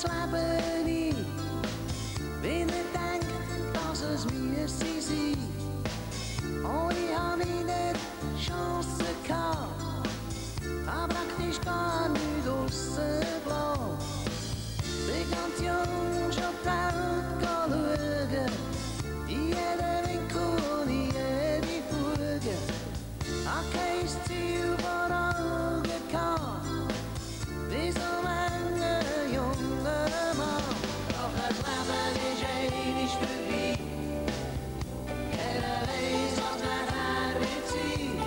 das Leben ein, wenn er denkt, dass es müsse sein. Oh, ich hab nicht Chance gehabt, hab praktisch gar nicht rausgelassen. Bin ganz jung schon die Welt schauen, in jedem Winkel und in jede Fuge. Hab kein Ziel vor Augen gehabt, wie so mancher junger Mann. Doch das Leben ist einmal vorbei, keiner weiss, was nachher wird sein.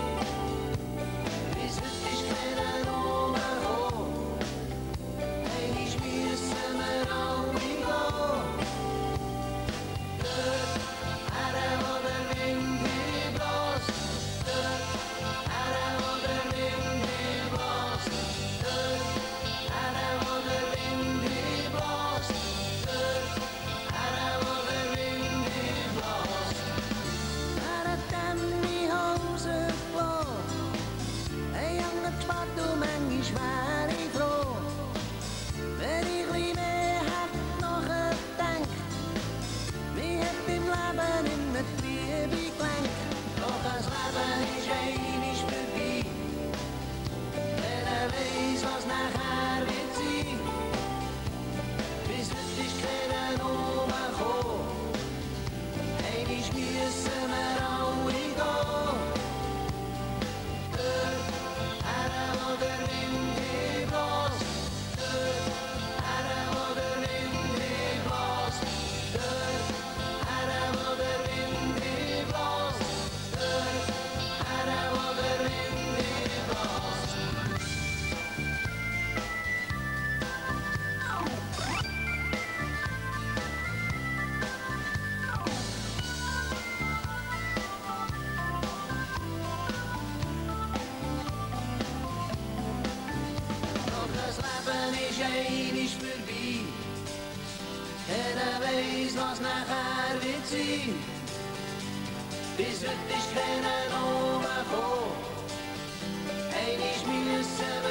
Bis heute ist keiner rumgekommen, einmal müssen wir alle gehen. Dort, wo der Wind hinbläst, dort, wo der Wind hinbläst, dort, wo der Wind hinbläst, dort, wo der Wind hinbläst. Er hat dann die Hose geblasen, ein junger Spatz und manchmal wäre ich froh, wenn ich ein mehr hätte nachgedacht. Mir hat im Leben immer die Liebe gelenkt. Doch das Leben ist einmal vorbei, keiner weiss, was nachher wird sein. Bis heute ist keiner rumgekommen, einmal müssen wir alle gehen. Dort, wo der Wind hinbläst, dort, wo der Wind hinbläst, dort, wo der Wind hinbläst, dort, wo der Wind hinbläst. Doch das Leben ist einmal vorbei, keiner weiss, was nachher wird sein. Bis heute ist keiner rumgekommen, einmal müssen